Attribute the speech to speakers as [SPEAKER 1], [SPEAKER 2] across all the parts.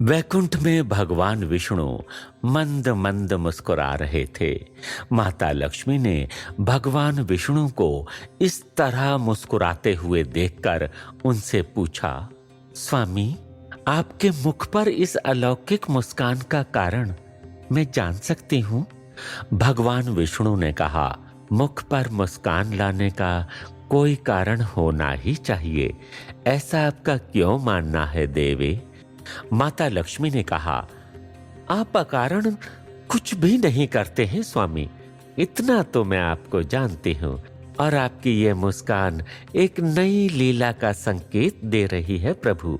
[SPEAKER 1] वैकुंठ में भगवान विष्णु मंद मंद मुस्कुरा रहे थे। माता लक्ष्मी ने भगवान विष्णु को इस तरह मुस्कुराते हुए देखकर उनसे पूछा, स्वामी, आपके मुख पर इस अलौकिक मुस्कान का कारण मैं जान सकती हूँ? भगवान विष्णु ने कहा, मुख पर मुस्कान लाने का कोई कारण होना ही चाहिए। ऐसा आपका क्यों मानना है देवी? माता लक्ष्मी ने कहा, आप अकारण कुछ भी नहीं करते हैं स्वामी, इतना तो मैं आपको जानती हूँ। और आपकी ये मुस्कान एक नई लीला का संकेत दे रही है प्रभु।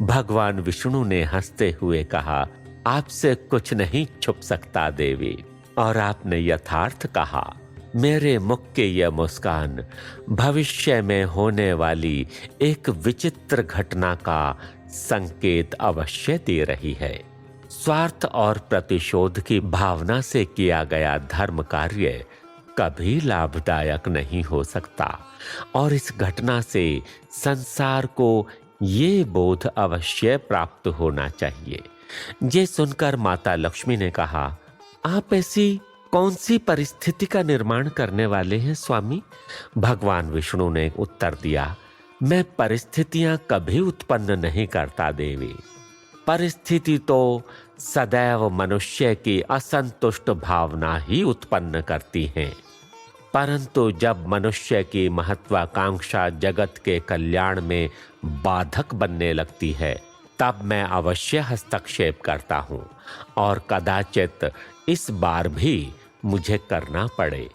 [SPEAKER 1] भगवान विष्णु ने हंसते हुए कहा, आपसे कुछ नहीं छुप सकता देवी। और आपने यथार्थ कहा। मेरे मुख के यह मुस्कान भविष्य में होने वाली एक विचित्र घटना का संकेत अवश्य दे रही है। स्वार्थ और प्रतिशोध की भावना से किया गया धर्म कार्य कभी लाभदायक नहीं हो सकता और इस घटना से संसार को ये बोध अवश्य प्राप्त होना चाहिए। ये सुनकर माता लक्ष्मी ने कहा, आप ऐसी कौन सी परिस्थिति का निर्माण करने वाले हैं स्वामी? भगवान विष्णु ने उत्तर दिया, मैं परिस्थितियां कभी उत्पन्न नहीं करता देवी। परिस्थिति तो सदैव मनुष्य की असंतुष्ट भावना ही उत्पन्न करती है। परंतु जब मनुष्य की महत्वाकांक्षा जगत के कल्याण में बाधक बनने लगती है, तब मैं अवश्य हस्तक्षेप करता हूँ और कदाचित इस बार भी मुझे करना पड़े।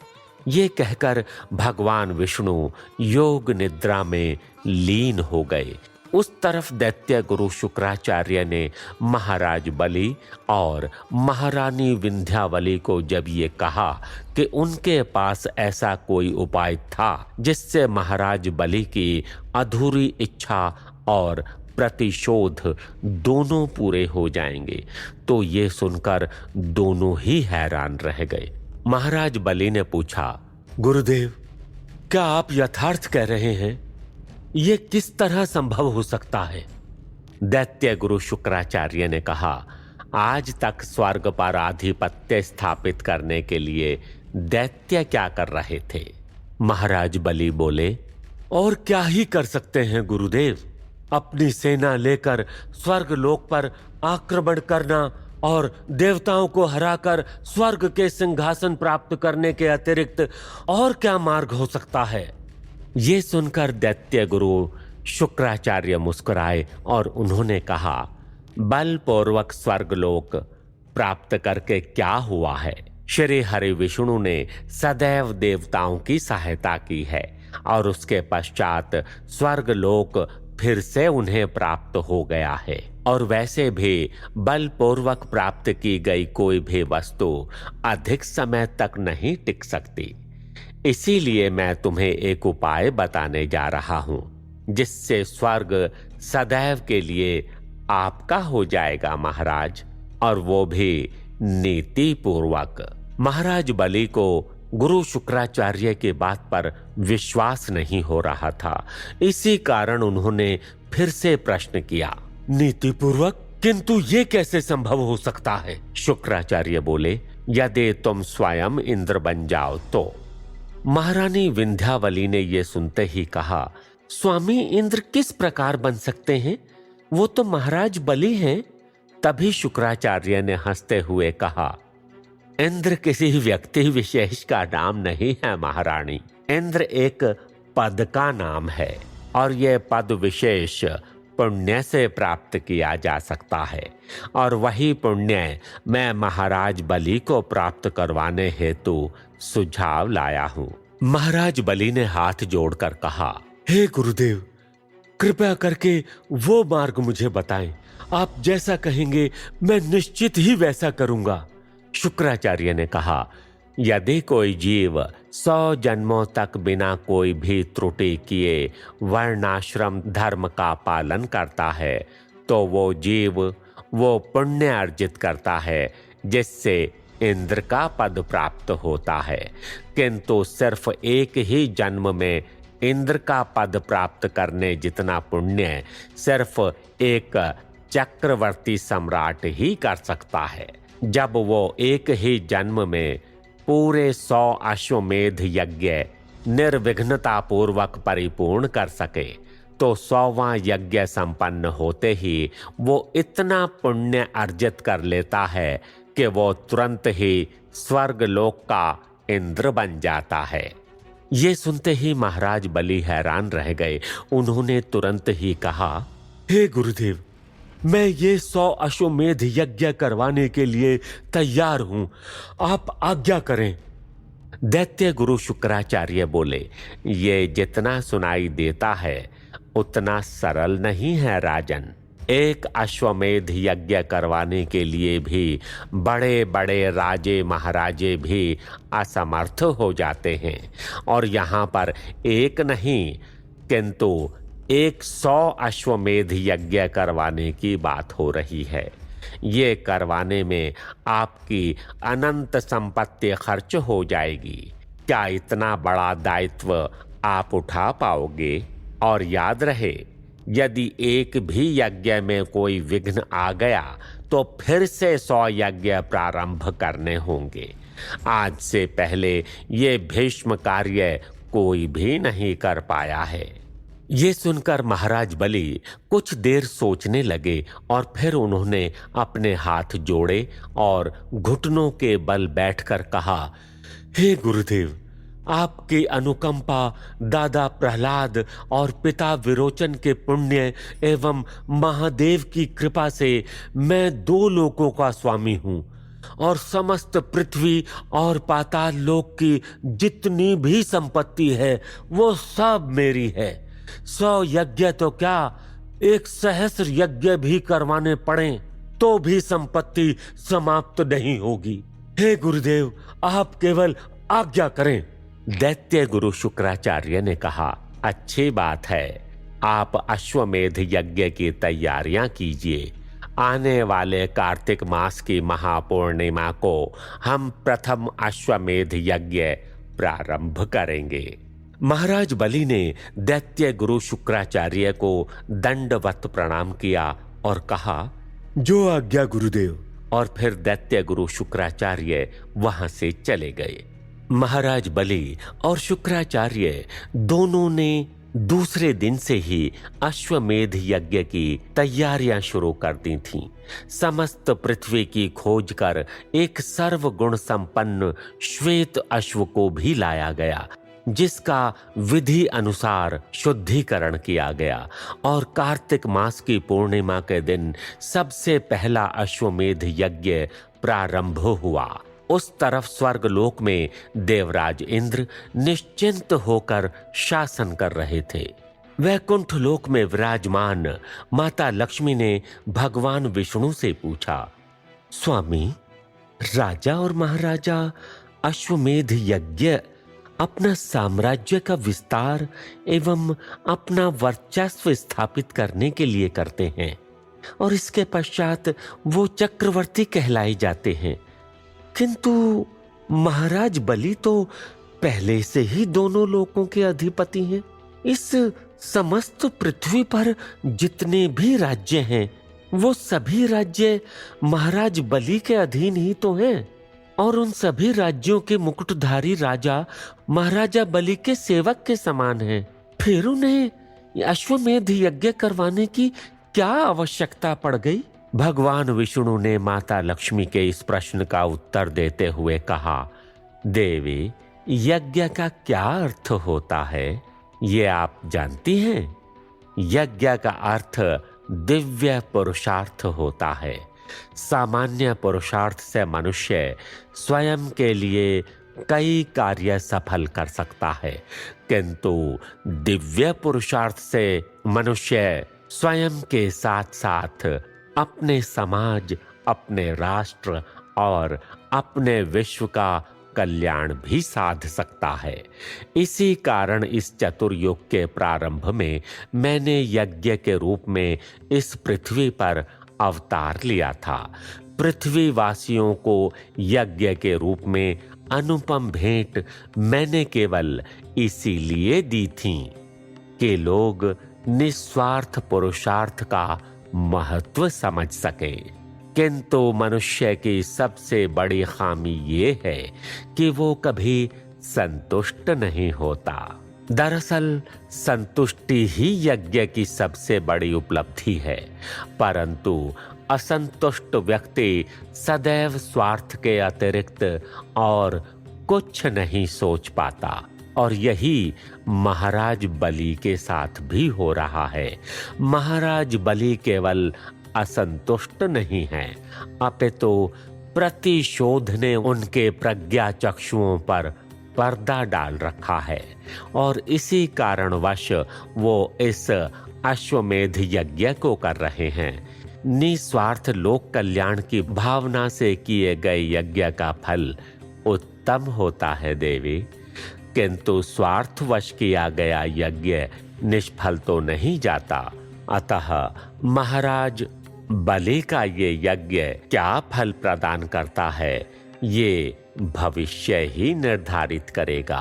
[SPEAKER 1] ये कहकर भगवान विष्णु योग निद्रा में लीन हो गए। उस तरफ दैत्य गुरु शुक्राचार्य ने महाराज बलि और महारानी विंध्यावली को जब ये कहा कि उनके पास ऐसा कोई उपाय था जिससे महाराज बलि की अधूरी इच्छा और प्रतिशोध दोनों पूरे हो जाएंगे, तो ये सुनकर दोनों ही हैरान रह गए। महाराज बलि ने पूछा, गुरुदेव, क्या आप यथार्थ कह रहे हैं? ये किस तरह संभव हो सकता है? दैत्य गुरु शुक्राचार्य ने कहा, आज तक स्वर्ग पर आधिपत्य स्थापित करने के लिए दैत्य क्या कर रहे थे? महाराज बलि बोले, और क्या ही कर सकते हैं गुरुदेव? अपनी सेना लेकर स्वर्ग लोक पर आक्रमण करना और देवताओं को हराकर स्वर्ग के सिंहासन प्राप्त करने के अतिरिक्त और क्या मार्ग हो सकता है? ये सुनकर दैत्य गुरु शुक्राचार्य मुस्कुराए और उन्होंने कहा, बलपूर्वक स्वर्गलोक प्राप्त करके क्या हुआ है? श्री हरि विष्णु ने सदैव देवताओं की सहायता की है और उसके पश्चात स्वर्गलोक फिर से उन्हें प्राप्त हो गया है। और वैसे भी बलपूर्वक प्राप्त की गई कोई भी वस्तु अधिक समय तक नहीं टिक सकती। इसीलिए मैं तुम्हें एक उपाय बताने जा रहा हूं, जिससे स्वर्ग सदैव के लिए आपका हो जाएगा महाराज, और वो भी नीति पूर्वक। महाराज बलि को गुरु शुक्राचार्य के बात पर विश्वास नहीं हो रहा था। इसी कारण उन्होंने फिर से प्रश्न किया, नीति पूर्वक? किंतु ये कैसे संभव हो सकता है? शुक्राचार्य बोले, यदि तुम स्वयं इंद्र बन जाओ तो। महारानी विंध्यावली ने यह सुनते ही कहा, स्वामी, इंद्र किस प्रकार बन सकते हैं? वो तो महाराज बलि हैं। तभी शुक्राचार्य ने हंसते हुए कहा, इंद्र किसी व्यक्ति विशेष का नाम नहीं है महारानी। इंद्र एक पद का नाम है और यह पद विशेष पुण्य से प्राप्त किया जा सकता है, और वही पुण्य मैं महाराज बलि को प्राप्त करवाने हेतु सुझाव लाया हूँ। महाराज बलि ने हाथ जोड़कर कहा, हे गुरुदेव, कृपया करके वो मार्ग मुझे बताएं। आप जैसा कहेंगे मैं निश्चित ही वैसा करूंगा। शुक्राचार्य ने कहा, यदि कोई जीव 100 जन्मों तक बिना कोई भी त्रुटि किए वर्णाश्रम धर्म का पालन करता है, तो वो जीव वो पुण्य अर्जित करता है जिससे इंद्र का पद प्राप्त होता है। किंतु सिर्फ एक ही जन्म में इंद्र का पद प्राप्त करने जितना पुण्य सिर्फ एक चक्रवर्ती सम्राट ही कर सकता है। जब वो एक ही जन्म में पूरे 100 अश्वमेध यज्ञ निर्विघ्नता पूर्वक परिपूर्ण कर सके, तो 100वां यज्ञ संपन्न होते ही वो इतना पुण्य अर्जित कर लेता है कि वो तुरंत ही स्वर्गलोक का इंद्र बन जाता है। ये सुनते ही महाराज बलि हैरान रह गए। उन्होंने तुरंत ही कहा, हे गुरुदेव, मैं ये 100 अश्वमेध यज्ञ करवाने के लिए तैयार हूं, आप आज्ञा करें। दैत्य गुरु शुक्राचार्य बोले, ये जितना सुनाई देता है उतना सरल नहीं है राजन। एक अश्वमेध यज्ञ करवाने के लिए भी बड़े बड़े राजे महाराजे भी असमर्थ हो जाते हैं, और यहाँ पर एक नहीं किंतु 100 अश्वमेध यज्ञ करवाने की बात हो रही है। ये करवाने में आपकी अनंत संपत्ति खर्च हो जाएगी। क्या इतना बड़ा दायित्व आप उठा पाओगे? और याद रहे, यदि एक भी यज्ञ में कोई विघ्न आ गया तो फिर से 100 यज्ञ प्रारंभ करने होंगे। आज से पहले ये भीष्म कार्य कोई भी नहीं कर पाया है। ये सुनकर महाराज बलि कुछ देर सोचने लगे और फिर उन्होंने अपने हाथ जोड़े और घुटनों के बल बैठकर कहा, हे गुरुदेव, आपकी अनुकंपा, दादा प्रहलाद और पिता विरोचन के पुण्य एवं महादेव की कृपा से मैं 2 लोकों का स्वामी हूँ और समस्त पृथ्वी और पाताल लोक की जितनी भी संपत्ति है वो सब मेरी है। 100 यज्ञ तो क्या, 1 सहस्र यज्ञ भी करवाने पड़े तो भी संपत्ति समाप्त नहीं होगी। हे गुरुदेव, आप केवल आज्ञा करें। दैत्य गुरु शुक्राचार्य ने कहा, अच्छी बात है, आप अश्वमेध यज्ञ की तैयारियां कीजिए। आने वाले कार्तिक मास की महापूर्णिमा को हम प्रथम अश्वमेध यज्ञ प्रारंभ करेंगे। महाराज बलि ने दैत्य गुरु शुक्राचार्य को दंडवत प्रणाम किया और कहा, जो आज्ञा गुरुदेव। और फिर दैत्य गुरु शुक्राचार्य वहां से चले गए। महाराज बलि और शुक्राचार्य दोनों ने दूसरे दिन से ही अश्वमेध यज्ञ की तैयारियां शुरू कर दी थीं। समस्त पृथ्वी की खोज कर एक सर्वगुण संपन्न श्वेत अश्व को भी लाया गया, जिसका विधि अनुसार शुद्धिकरण किया गया, और कार्तिक मास की पूर्णिमा के दिन सबसे पहला अश्वमेध यज्ञ प्रारंभ हुआ। उस तरफ स्वर्गलोक में देवराज इंद्र निश्चिंत होकर शासन कर रहे थे। वैकुंठ लोक में विराजमान माता लक्ष्मी ने भगवान विष्णु से पूछा, स्वामी, राजा और महाराजा अश्वमेध यज्ञ अपना साम्राज्य का विस्तार एवं अपना वर्चस्व स्थापित करने के लिए करते हैं, और इसके पश्चात वो चक्रवर्ती कहलाए जाते हैं। किंतु महाराज बलि तो पहले से ही दोनों लोकों के अधिपति हैं। इस समस्त पृथ्वी पर जितने भी राज्य हैं, वो सभी राज्य महाराज बलि के अधीन ही तो हैं, और उन सभी राज्यों के मुकुटधारी राजा महाराजा बलि के सेवक के समान हैं। फिर उन्हें अश्वमेध यज्ञ करवाने की क्या आवश्यकता पड़ गई? भगवान विष्णु ने माता लक्ष्मी के इस प्रश्न का उत्तर देते हुए कहा, देवी, यज्ञ का क्या अर्थ होता है ये आप जानती हैं? यज्ञ का अर्थ दिव्य पुरुषार्थ होता है। सामान्य पुरुषार्थ से मनुष्य स्वयं के लिए कई कार्य सफल कर सकता है, किंतु दिव्य पुरुषार्थ से मनुष्य स्वयं के साथ साथ अपने समाज, अपने राष्ट्र और अपने विश्व का कल्याण भी साध सकता है। इसी कारण इस चतुर्युग के प्रारंभ में मैंने यज्ञ के रूप में इस पृथ्वी पर अवतार लिया था। पृथ्वी वासियों को यज्ञ के रूप में अनुपम भेंट मैंने केवल इसीलिए दी थी कि लोग निस्वार्थ पुरुषार्थ का महत्व समझ सके। किंतु मनुष्य की सबसे बड़ी खामी ये है कि वो कभी संतुष्ट नहीं होता। दरअसल संतुष्टि ही यज्ञ की सबसे बड़ी उपलब्धि है, परंतु असंतुष्ट व्यक्ति सदैव स्वार्थ के अतिरिक्त और कुछ नहीं सोच पाता। और यही महाराज बलि के साथ भी हो रहा है। महाराज बलि केवल असंतुष्ट नहीं हैं, अपितु प्रतिशोध ने उनके प्रज्ञा चक्षुओं पर पर्दा डाल रखा है और इसी कारणवश वो इस अश्वमेध यज्ञ को कर रहे हैं। निस्वार्थ लोक कल्याण की भावना से किए गए यज्ञ का फल उत्तम होता है देवी, किंतु स्वार्थवश किया गया यज्ञ निष्फल तो नहीं जाता। अतः महाराज बलि का ये यज्ञ क्या फल प्रदान करता है, ये भविष्य ही निर्धारित करेगा।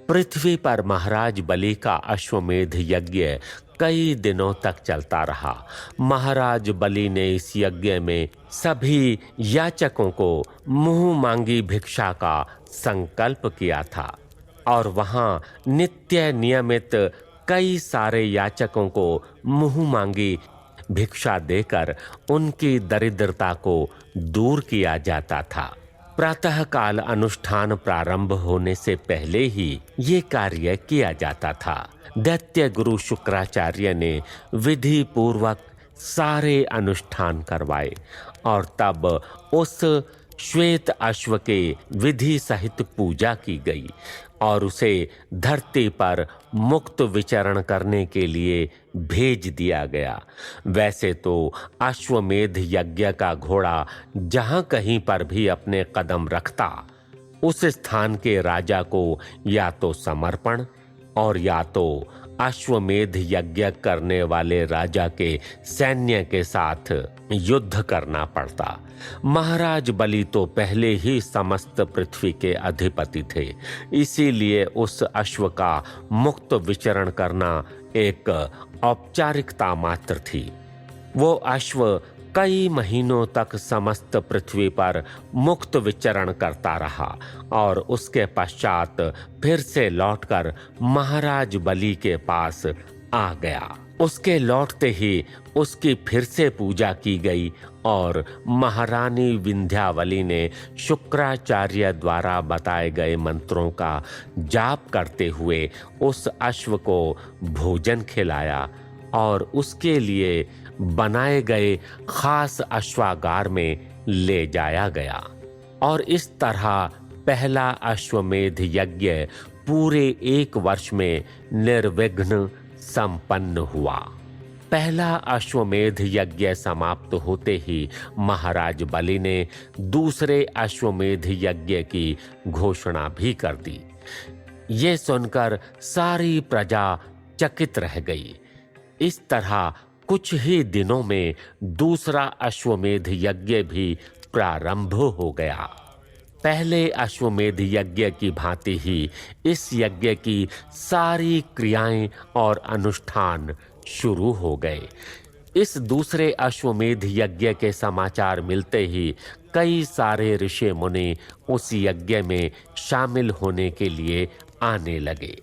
[SPEAKER 1] पृथ्वी पर महाराज बलि का अश्वमेध यज्ञ कई दिनों तक चलता रहा। महाराज बलि ने इस यज्ञ में सभी याचकों को मुंह मांगी भिक्षा का संकल्प किया था और वहां नित्य नियमित कई सारे याचकों को मुंह मांगी भिक्षा देकर उनकी दरिद्रता को दूर किया जाता था। प्रातःकाल अनुष्ठान प्रारंभ होने से पहले ही ये कार्य किया जाता था। दैत्य गुरु शुक्राचार्य ने विधि पूर्वक सारे अनुष्ठान करवाए और तब उस श्वेत अश्व के विधि सहित पूजा की गई और उसे धरती पर मुक्त विचरण करने के लिए भेज दिया गया। वैसे तो अश्वमेध यज्ञ का घोड़ा जहां कहीं पर भी अपने कदम रखता, उस स्थान के राजा को या तो समर्पण और या तो अश्वमेध यज्ञ करने वाले राजा के सैन्य के साथ युद्ध करना पड़ता। महाराज बलि तो पहले ही समस्त पृथ्वी के अधिपति थे, इसीलिए उस अश्व का मुक्त विचरण करना एक औपचारिकता मात्र थी। वो अश्व कई महीनों तक समस्त पृथ्वी पर मुक्त विचरण करता रहा और उसके पश्चात फिर से लौटकर महाराज बलि के पास आ गया। उसके लौटते ही उसकी फिर से पूजा की गई और महारानी विंध्यावली ने शुक्राचार्य द्वारा बताए गए मंत्रों का जाप करते हुए उस अश्व को भोजन खिलाया और उसके लिए बनाए गए खास अश्वागार में ले जाया गया। और इस तरह पहला अश्वमेध यज्ञ पूरे 1 वर्ष में निर्विघ्न संपन्न हुआ। पहला अश्वमेध यज्ञ समाप्त होते ही महाराज बलि ने दूसरे अश्वमेध यज्ञ की घोषणा भी कर दी। ये सुनकर सारी प्रजा चकित रह गई। इस तरह कुछ ही दिनों में दूसरा अश्वमेध यज्ञ भी प्रारंभ हो गया। पहले अश्वमेध यज्ञ की भांति ही इस यज्ञ की सारी क्रियाएं और अनुष्ठान शुरू हो गए। इस दूसरे अश्वमेध यज्ञ के समाचार मिलते ही कई सारे ऋषि मुनि उस यज्ञ में शामिल होने के लिए आने लगे।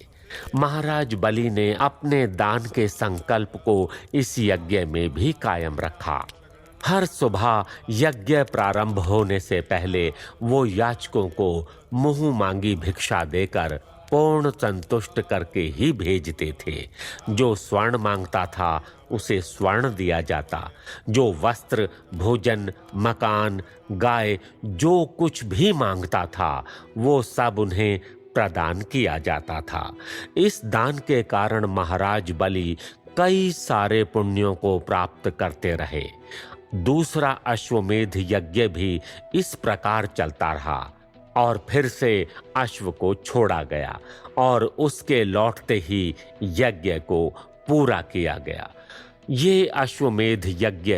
[SPEAKER 1] महाराज बलि ने अपने दान के संकल्प को इस यज्ञ में भी कायम रखा। हर सुबह यज्ञ प्रारंभ होने से पहले वो याचकों को मुंह मांगी भिक्षा देकर पूर्ण संतुष्ट करके ही भेजते थे। जो स्वर्ण मांगता था उसे स्वर्ण दिया जाता। जो वस्त्र, भोजन, मकान, गाय, जो कुछ भी मांगता था वो सब उन्हें प्रदान किया जाता था। इस दान के कारण महाराज बलि कई सारे पुण्यों को प्राप्त करते रहे। दूसरा अश्वमेध यज्ञ भी इस प्रकार चलता रहा और फिर से अश्व को छोड़ा गया और उसके लौटते ही यज्ञ को पूरा किया गया। ये अश्वमेध यज्ञ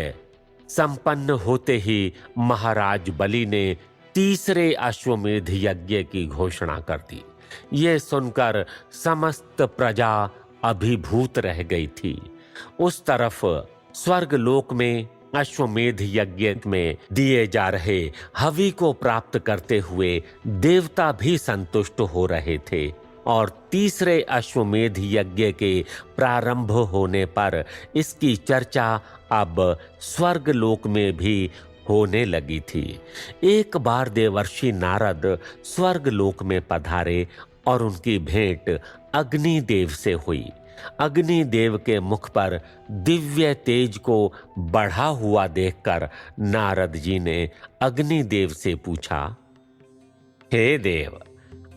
[SPEAKER 1] संपन्न होते ही महाराज बलि ने तीसरे अश्वमेध यज्ञ की घोषणा कर दी। ये सुनकर समस्त प्रजा अभिभूत रह गई थी। उस तरफ स्वर्गलोक में अश्वमेध यज्ञ में दिए जा रहे हवि को प्राप्त करते हुए देवता भी संतुष्ट हो रहे थे और तीसरे अश्वमेध यज्ञ के प्रारंभ होने पर इसकी चर्चा अब स्वर्गलोक में भी होने लगी थी। एक बार देवर्षि नारद स्वर्गलोक में पधारे और उनकी भेंट अग्निदेव से हुई। अग्निदेव के मुख पर दिव्य तेज को बढ़ा हुआ देखकर नारद जी ने अग्निदेव से पूछा, हे देव,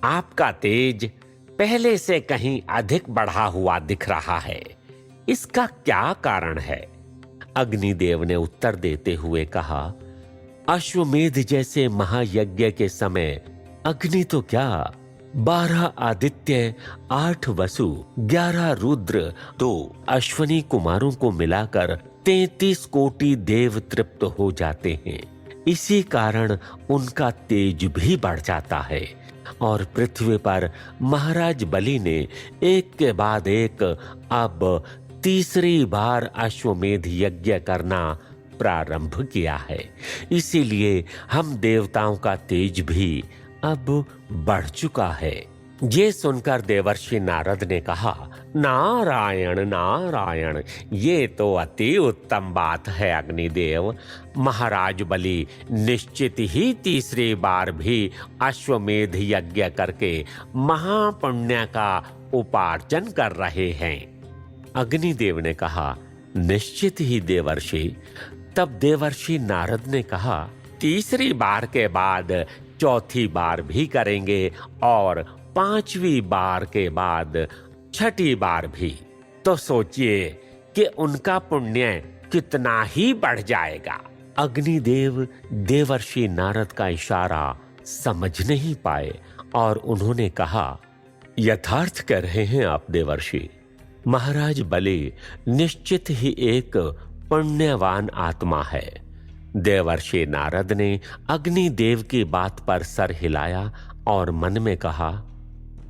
[SPEAKER 1] आपका तेज पहले से कहीं अधिक बढ़ा हुआ दिख रहा है, इसका क्या कारण है? अग्निदेव ने उत्तर देते हुए कहा, अश्वमेध जैसे महायज्ञ के समय अग्नि तो क्या, 12 आदित्य, 8 वसु, 11 रुद्र, 2 अश्वनी कुमारों को मिलाकर 33 कोटि देव तृप्त हो जाते हैं। इसी कारण उनका तेज भी बढ़ जाता है और पृथ्वी पर महाराज बलि ने एक के बाद एक अब तीसरी बार अश्वमेध यज्ञ करना प्रारंभ किया है। इसीलिए हम देवताओं का तेज भी अब बढ़ चुका है। ये सुनकर देवर्षि नारद ने कहा, नारायण नारायण, ये तो अति उत्तम बात है अग्निदेव। महाराज बलि निश्चित ही तीसरी बार भी अश्वमेध यज्ञ करके महापुण्य का उपार्जन कर रहे हैं। अग्निदेव ने कहा, निश्चित ही देवर्षि। तब देवर्षि नारद ने कहा, तीसरी बार के बाद चौथी बार भी करेंगे और 5वीं बार के बाद 6ठी बार भी। तो सोचिए कि उनका पुण्य कितना ही बढ़ जाएगा। अग्निदेव देवर्षि नारद का इशारा समझ नहीं पाए और उन्होंने कहा, यथार्थ कह रहे हैं आप देवर्षि। महाराज बलि निश्चित ही एक पुण्यवान आत्मा है। देवर्षि नारद ने अग्निदेव की बात पर सर हिलाया और मन में कहा,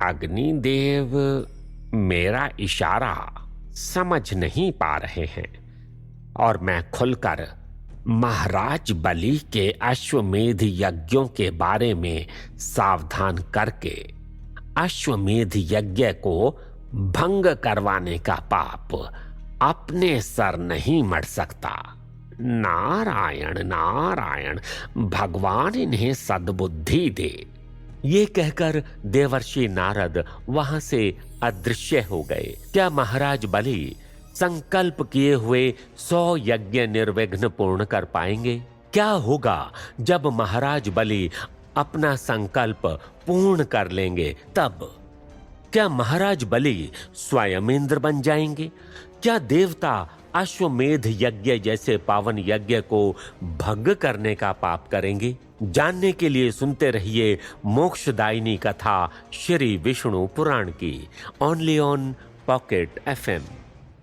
[SPEAKER 1] अग्निदेव मेरा इशारा समझ नहीं पा रहे हैं और मैं खुलकर महाराज बलि के अश्वमेध यज्ञों के बारे में सावधान करके अश्वमेध यज्ञ को भंग करवाने का पाप अपने सर नहीं मढ़ सकता। नारायण नारायण, भगवान इन्हें सद्बुद्धि दे। ये कहकर देवर्षि नारद वहां से अदृश्य हो गए। क्या महाराज बलि संकल्प किए हुए 100 यज्ञ निर्विघ्न पूर्ण कर पाएंगे? क्या होगा जब महाराज बलि अपना संकल्प पूर्ण कर लेंगे? तब क्या महाराज बलि स्वयं इंद्र बन जाएंगे? क्या देवता अश्वमेध यज्ञ जैसे पावन यज्ञ को भंग करने का पाप करेंगे? जानने के लिए सुनते रहिए मोक्षदायिनी कथा श्री विष्णु पुराण की, ओनली ऑन पॉकेट FM।